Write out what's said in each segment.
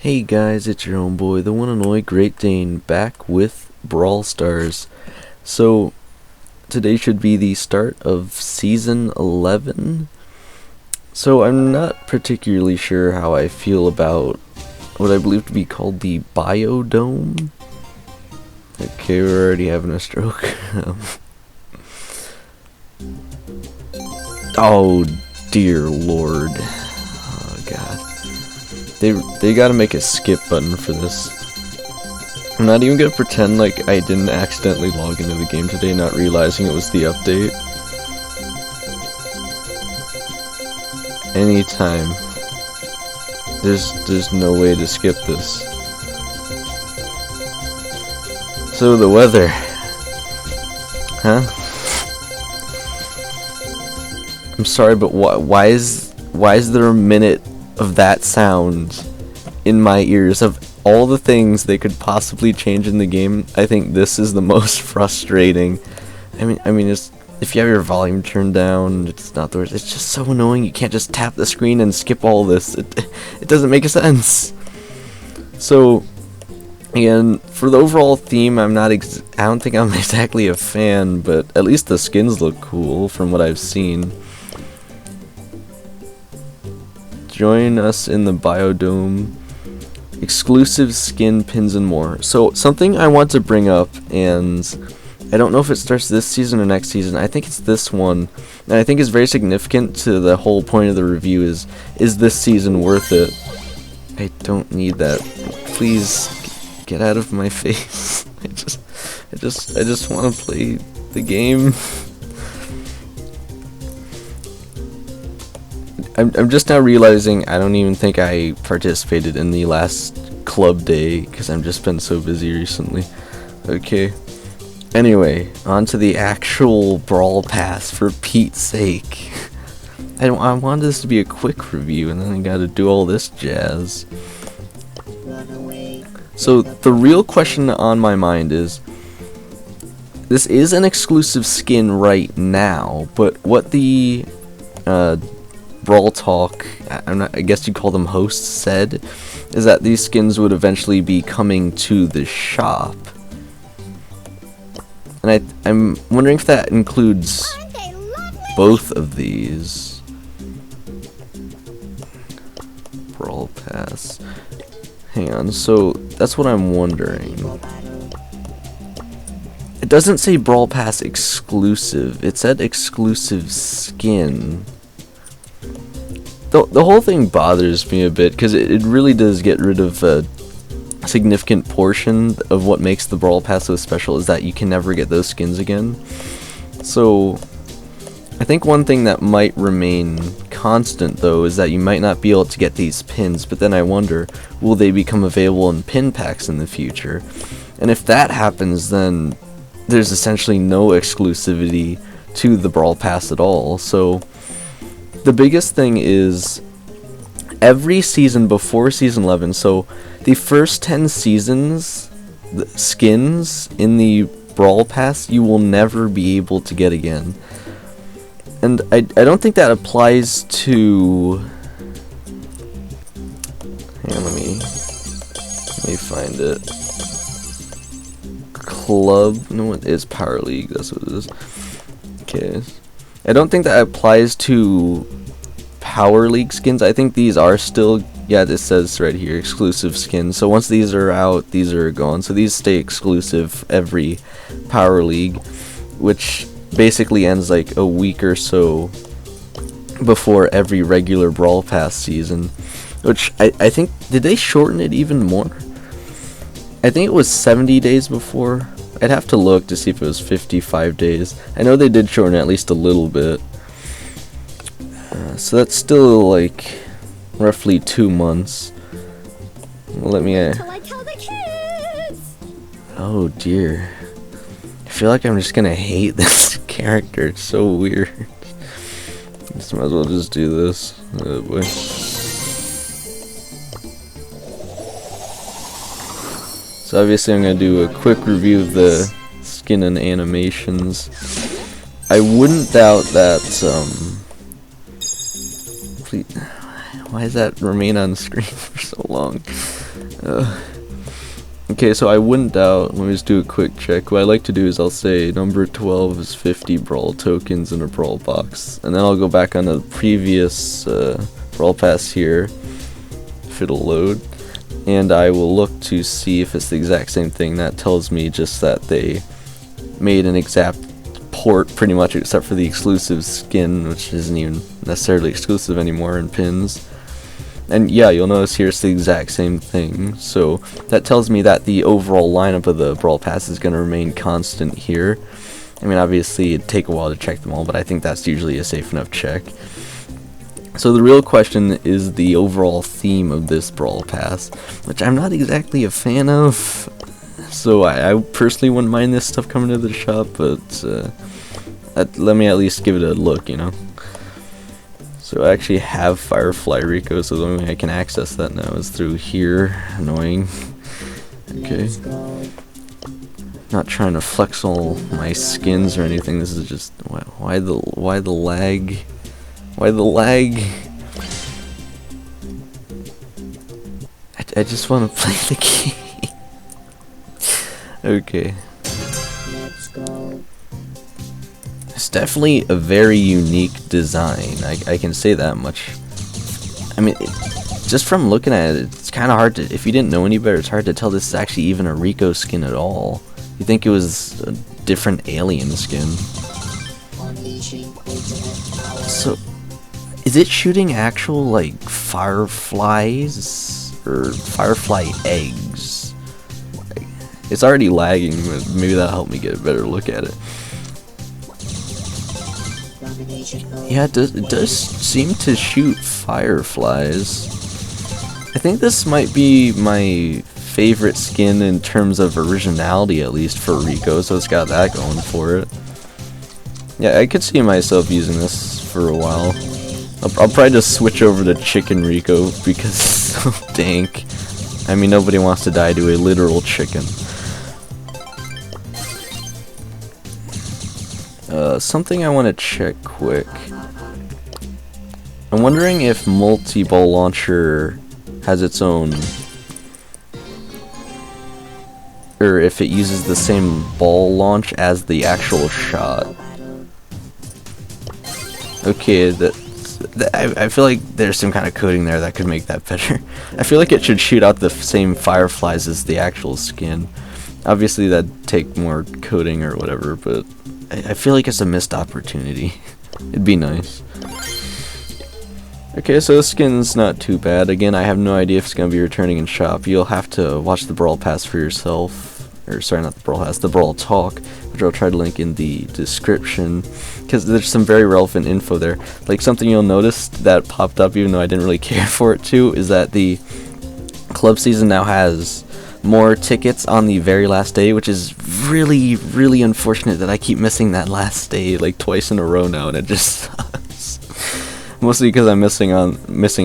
Hey guys, it's your own boy, the one and only Great Dane, back with Brawl Stars. So, today should be the start of Season 11. So, I'm not particularly sure how I feel about what I believe to be called the Biodome. Okay, we're already having a stroke. Oh, dear lord. Oh, god. They gotta make a skip button for this. I'm not even gonna pretend like I didn't accidentally log into the game today, not realizing it was the update. Anytime. There's no way to skip this. So the weather. Huh? I'm sorry, but why is there a minute of that sound in my ears? Of all the things they could possibly change in the game, I think this is the most frustrating. I mean, it's, if you have your volume turned down, it's not the worst. It's just so annoying. You can't just tap the screen and skip all this. It doesn't make sense. So, again, for the overall theme, I don't think I'm exactly a fan, but at least the skins look cool from what I've seen. Join us in the Biodome, exclusive skin, pins, and more. So, something I want to bring up, and I don't know if it starts this season or next season. I think it's this one, and I think it's very significant to the whole point of the review is this season worth it? I don't need that. Please get out of my face. I just want to play the game. I'm just now realizing I don't even think I participated in the last club day because I've just been so busy recently. Okay. Anyway, on to the actual Brawl Pass, for Pete's sake. I wanted this to be a quick review, and then I gotta do all this jazz. So, the real question on my mind is, this is an exclusive skin right now, but what the Brawl Talk, I guess you'd call them hosts, said is that these skins would eventually be coming to the shop. And I'm wondering if that includes both of these. Brawl Pass. Hang on, so that's what I'm wondering. It doesn't say Brawl Pass exclusive, it said exclusive skin. The whole thing bothers me a bit because it really does get rid of a significant portion of what makes the Brawl Pass so special, is that you can never get those skins again. So I think one thing that might remain constant though is that you might not be able to get these pins, but then I wonder, will they become available in pin packs in the future? And if that happens, then there's essentially no exclusivity to the Brawl Pass at all. So the biggest thing is, every season before Season 11, so the first 10 seasons, the skins in the Brawl Pass, you will never be able to get again. And I don't think that applies to... Hang on, let me find it. Club, no, it is Power League, that's what it is. Okay. I don't think that applies to Power League skins. I think these are still, yeah, this says right here, exclusive skins. So once these are out, these are gone. So these stay exclusive every Power League, which basically ends like a week or so before every regular Brawl Pass season. Which I think, did they shorten it even more? I think it was 70 days before. I'd have to look to see if it was 55 days. I know they did shorten it at least a little bit. So that's still like roughly 2 months. Let me... Oh dear. I feel like I'm just gonna hate this character. It's so weird. Just might as well just do this. Oh boy. So obviously I'm going to do a quick review of the skin and animations. I wouldn't doubt that, please, why does that remain on screen for so long? Okay, so I wouldn't doubt. Let me just do a quick check. What I like to do is I'll say number 12 is 50 brawl tokens in a brawl box, and then I'll go back on the previous brawl pass here, if it'll load, and I will look to see if it's the exact same thing. That tells me just that they made an exact port, pretty much, except for the exclusive skin, which isn't even necessarily exclusive anymore, in pins. And yeah, you'll notice here it's the exact same thing, so that tells me that the overall lineup of the Brawl Pass is going to remain constant here. I mean, obviously it'd take a while to check them all, but I think that's usually a safe enough check. So the real question is the overall theme of this Brawl Pass, which I'm not exactly a fan of, so I personally wouldn't mind this stuff coming to the shop, but let me at least give it a look, you know. So I actually have Firefly Rico, so the only way I can access that now is through here. Annoying. Okay. Not trying to flex all my skins or anything. This is just why the lag? Why the lag? I just want to play the game. Okay. It's definitely a very unique design, I can say that much. I mean, just from looking at it, it's kind of hard to, if you didn't know any better, it's hard to tell this is actually even a Rico skin at all. You think it was a different alien skin. So, is it shooting actual, like, fireflies? Or firefly eggs? It's already lagging, but maybe that'll help me get a better look at it. Yeah, it does seem to shoot fireflies. I think this might be my favorite skin in terms of originality, at least for Rico, so it's got that going for it. Yeah, I could see myself using this for a while. I'll probably just switch over to Chicken Rico because it's so dank. I mean, nobody wants to die to a literal chicken. Something I want to check quick. I'm wondering if multi-ball launcher has its own, or if it uses the same ball launch as the actual shot. Okay, I feel like there's some kind of coding there that could make that better. I feel like it should shoot out the same fireflies as the actual skin. Obviously that'd take more coding or whatever, but I feel like it's a missed opportunity. It'd be nice. Okay, so the skin's not too bad. Again, I have no idea if it's going to be returning in shop. You'll have to watch the Brawl Pass for yourself. Or, sorry, not the Brawl Pass, the Brawl Talk, which I'll try to link in the description. Because there's some very relevant info there. Like, something you'll notice that popped up, even though I didn't really care for it too, is that the club season now has more tickets on the very last day, which is really, really unfortunate that I keep missing that last day like twice in a row now, and it just sucks. Mostly because I'm missing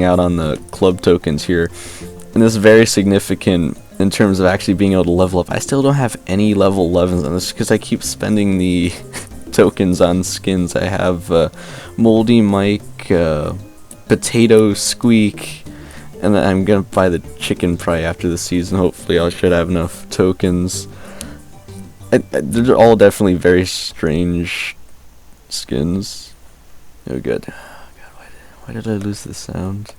out on the club tokens here, and this is very significant in terms of actually being able to level up. I still don't have any level 11s on this because I keep spending the tokens on skins. I have Moldy Mike, Potato Squeak, and then I'm gonna buy the chicken probably after the season. Hopefully I should have enough tokens. They're all definitely very strange skins. Oh god. Why did I lose the sound?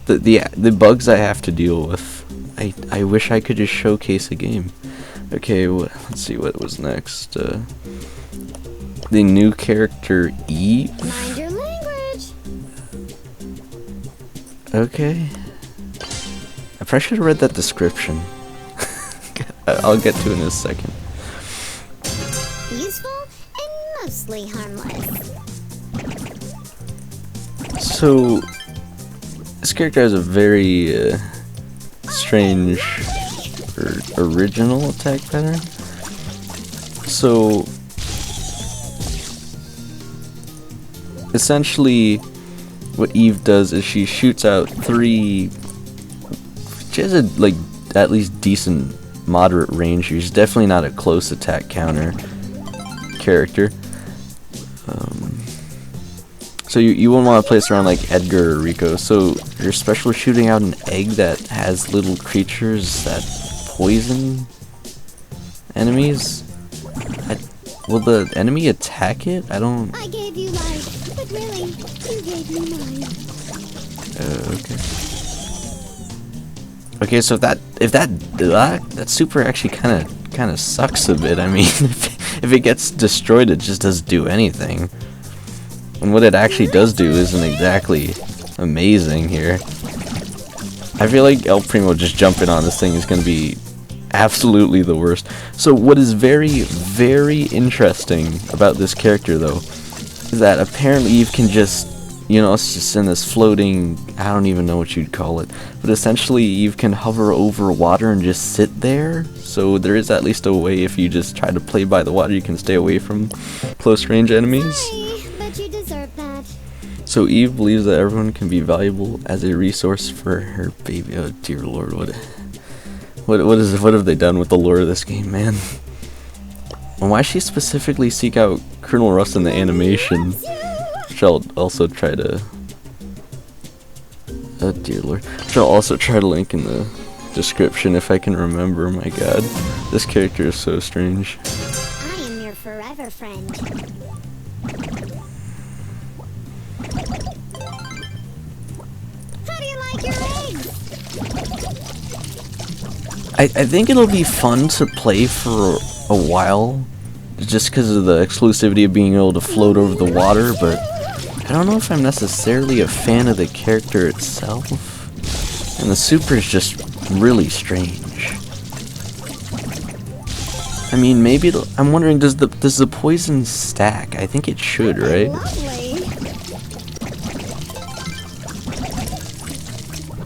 The bugs I have to deal with. I wish I could just showcase a game. Okay, let's see what was next. The new character Eve. Mind your language. Okay. I probably should have read that description. I'll get to it in a second. Useful and mostly harmless. So, this character has a very strange or original attack pattern. So, essentially, what Eve does is she shoots out three. She has a like at least decent, moderate range. She's definitely not a close attack counter character. So you wouldn't want to place around like Edgar or Rico. So your special shooting out an egg that has little creatures that poison enemies? Will the enemy attack it? I don't... I gave you life, but really, you gave me mine. Okay. Okay, so if that super actually kind of sucks a bit. I mean, if it gets destroyed, it just doesn't do anything. And what it actually does do isn't exactly amazing here. I feel like El Primo just jumping on this thing is going to be absolutely the worst. So what is very, very interesting about this character, though, is that apparently you can just, you know, it's just in this floating, I don't even know what you'd call it, but essentially you can hover over water and just sit there. So there is at least a way, if you just try to play by the water, you can stay away from close range enemies. Sorry, but you deserve that. So Eve believes that everyone can be valuable as a resource for her baby. Oh dear lord, what have they done with the lore of this game, man? And why she specifically seek out Colonel Russ in the animation? Which I'll also try to... oh dear lord. Which I'll also try to link in the description if I can remember. My god. This character is so strange. I am your forever friend. How do you like your eggs? I think it'll be fun to play for a while, just because of the exclusivity of being able to float over the water, but I don't know if I'm necessarily a fan of the character itself. And the super is just really strange. I mean, maybe I'm wondering, does the poison stack? I think it should, right? Lovely.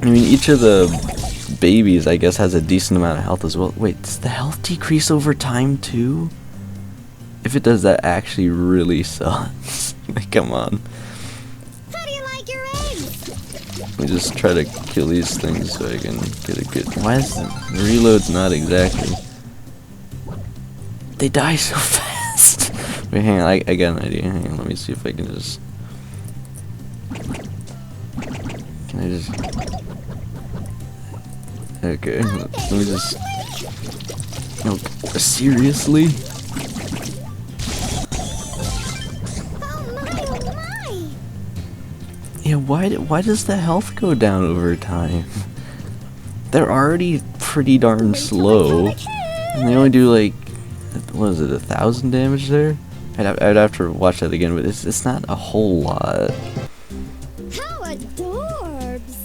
I mean, each of the babies, I guess, has a decent amount of health as well. Wait, does the health decrease over time too? If it does, that actually really sucks. Like, come on. How do you like your eggs? Let me just try to kill these things so I can get a good... why is the reload's not exactly... they die so fast. Wait, hang on, I got an idea. Hang on, let me see if I can just... can I just... okay, let me just... no, seriously? Oh my. Yeah, why does the health go down over time? They're already pretty darn slow. And they only do like, what is it, 1,000 damage there? I'd have to watch that again, but it's not a whole lot. How adorbs.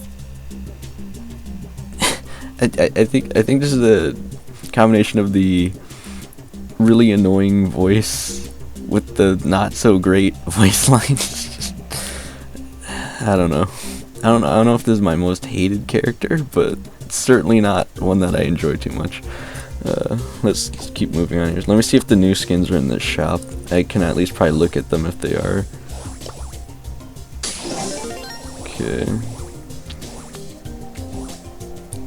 I think this is a combination of the really annoying voice with the not so great voice lines. I don't know. I don't know if this is my most hated character, but it's certainly not one that I enjoy too much. Let's keep moving on here. Let me see if the new skins are in this shop. I can at least probably look at them if they are. Okay.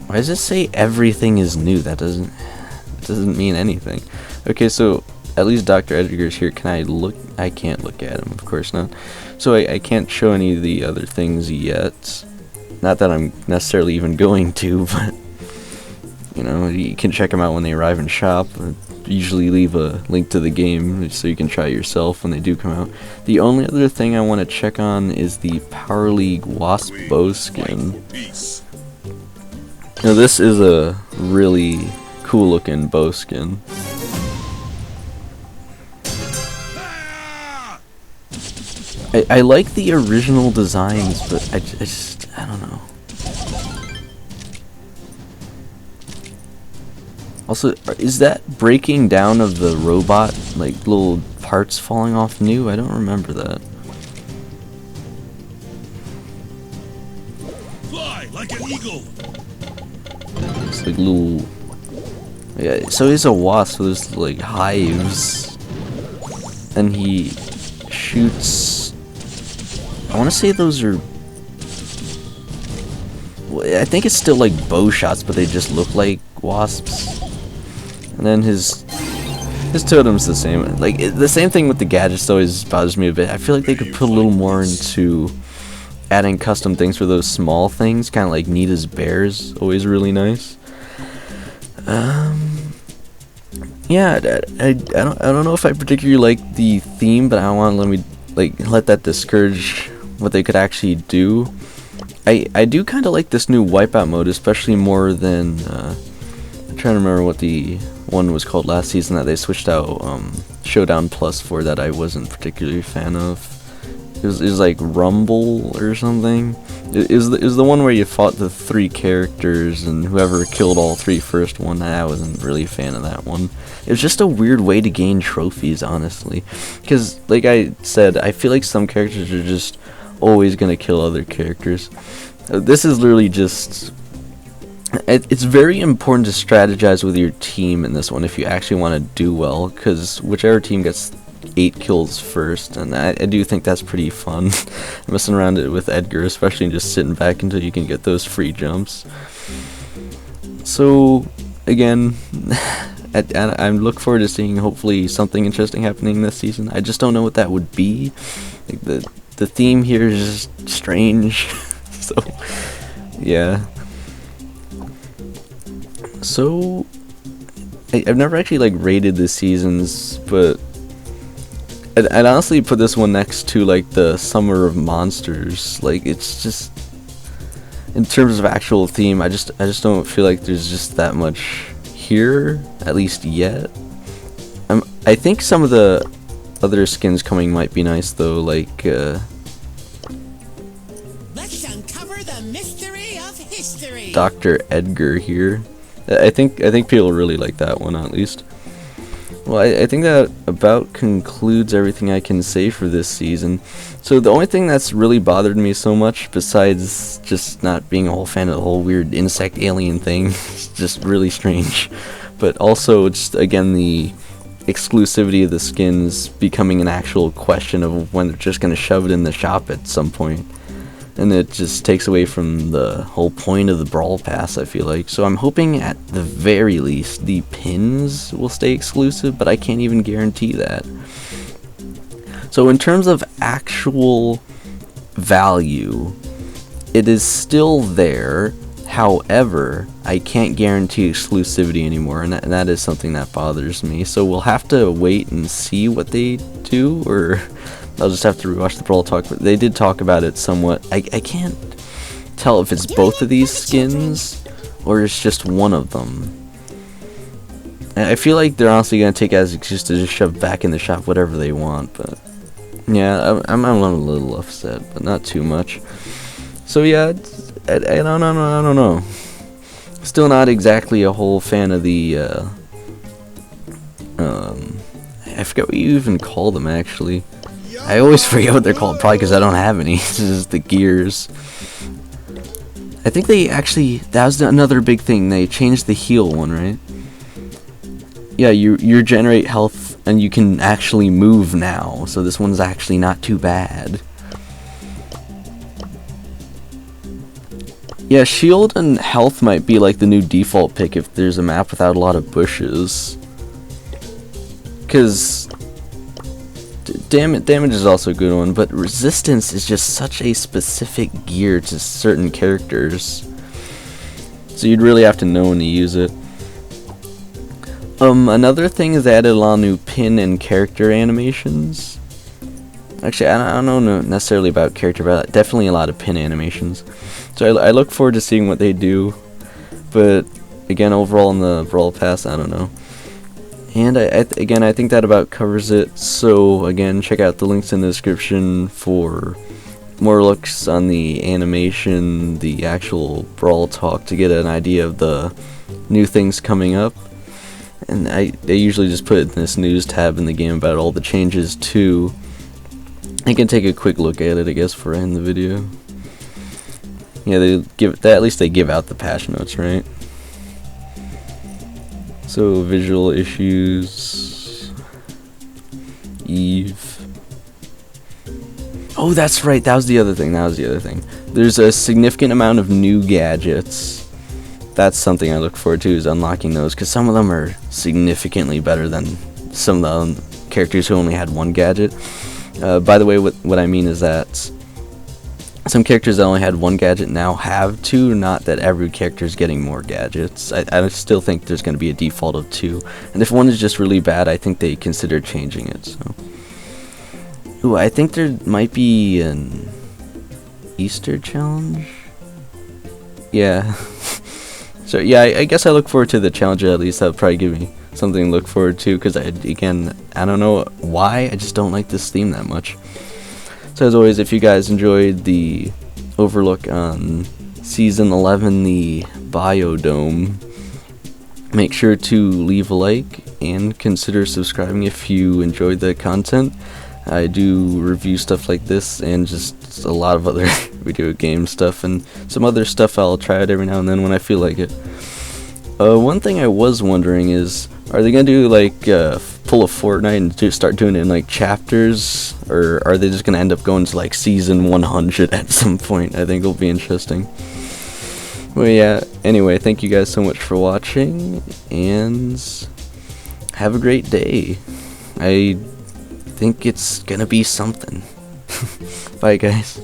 Why does it say everything is new? That doesn't mean anything. Okay, so at least Dr. Edgar's here. Can I look? I can't look at him, of course not. So I can't show any of the other things yet. Not that I'm necessarily even going to, but you know, you can check them out when they arrive in shop. I usually leave a link to the game so you can try it yourself when they do come out. The only other thing I want to check on is the Power League Wasp bow skin. Now this is a really cool looking bow skin. I like the original designs, but I don't know. Also, is that breaking down of the robot, like little parts falling off new? I don't remember that. Fly like an eagle. It's like little... yeah, so he's a wasp, so there's like hives. And he shoots... I want to say those are... I think it's still like bow shots, but they just look like wasps. And then his His totem's the same. Like the same thing with the gadgets always bothers me a bit. I feel like they could put a little more into adding custom things for those small things, kind of like Nita's bears, always really nice. Yeah, I don't know if I particularly like the theme, but I don't want to let that discourage what they could actually do. I do kind of like this new Wipeout mode, especially more than I'm trying to remember what the one was called last season that they switched out Showdown Plus for that I wasn't particularly a fan of. It was like Rumble or something. It was the one where you fought the 3 characters and whoever killed all 3 first won. I wasn't really a fan of that one. It was just a weird way to gain trophies, honestly. Because, like I said, I feel like some characters are just always going to kill other characters. This is literally just... It's very important to strategize with your team in this one if you actually want to do well. Because whichever team gets 8 kills first, and I do think that's pretty fun. Messing around it with Edgar, especially just sitting back until you can get those free jumps. So again, I look forward to seeing hopefully something interesting happening this season. I just don't know what that would be. Like the theme here is just strange. So yeah. So I've never actually like rated the seasons, but I'd honestly put this one next to like the Summer of Monsters. Like it's just, in terms of actual theme, I just don't feel like there's just that much here, at least yet. I think some of the other skins coming might be nice though, like let's uncover the mystery of history. Dr. Edgar here. I think people really like that one at least. Well, I think that about concludes everything I can say for this season. So the only thing that's really bothered me so much, besides just not being a whole fan of the whole weird insect alien thing, it's just really strange, but also just again the exclusivity of the skins becoming an actual question of when they're just going to shove it in the shop at some point. And it just takes away from the whole point of the Brawl Pass, I feel like. So I'm hoping at the very least the pins will stay exclusive, but I can't even guarantee that. So in terms of actual value, it is still there. However, I can't guarantee exclusivity anymore, and that is something that bothers me. So we'll have to wait and see what they do, or I'll just have to rewatch the Brawl Talk, but they did talk about it somewhat. I can't tell if it's both of these skins or it's just one of them. I feel like they're honestly going to take it as excuse to just shove back in the shop whatever they want, but yeah, I'm a little upset, but not too much. So yeah, I don't know. Still not exactly a whole fan of the I forget what you even call them actually. I always forget what they're called, probably because I don't have any. This is the gears. I think they actually, that was another big thing. They changed the heal one, right? Yeah, you regenerate health and you can actually move now. So this one's actually not too bad. Yeah, shield and health might be like the new default pick if there's a map without a lot of bushes. Because damage is also a good one, but resistance is just such a specific gear to certain characters. So you'd really have to know when to use it. Another thing is they added a lot of new pin and character animations. Actually, I don't know necessarily about character, but definitely a lot of pin animations. So I look forward to seeing what they do. But again, overall in the Brawl Pass, I don't know. And again, I think that about covers it. So again, check out the links in the description for more looks on the animation, the actual Brawl Talk, to get an idea of the new things coming up. And I usually just put it in this news tab in the game about all the changes too. I can take a quick look at it, I guess, before I end the video. Yeah, at least they give out the patch notes, right? So visual issues, Eve. Oh, that's right. That was the other thing. There's a significant amount of new gadgets. That's something I look forward to, is unlocking those, because some of them are significantly better than some of the characters who only had one gadget. By the way, what I mean is that some characters that only had one gadget now have two, not that every character is getting more gadgets. I still think there's going to be a default of two, and if one is just really bad, I think they consider changing it. So, ooh, I think there might be an Easter challenge. Yeah. So yeah, I guess I look forward to the challenge. At least that'll probably give me something to look forward to, because I don't know why, I just don't like this theme that much. So as always, if you guys enjoyed the overlook on Season 11, the Biodome, make sure to leave a like and consider subscribing if you enjoyed the content. I do review stuff like this and just a lot of other video game stuff, and some other stuff I'll try out every now and then when I feel like it. One thing I was wondering is, are they gonna do like pull a Fortnite and start doing it in like chapters, or are they just gonna end up going to like season 100 at some point? I think it'll be interesting. Well, yeah, anyway, thank you guys so much for watching, and have a great day. I think it's gonna be something. Bye, guys.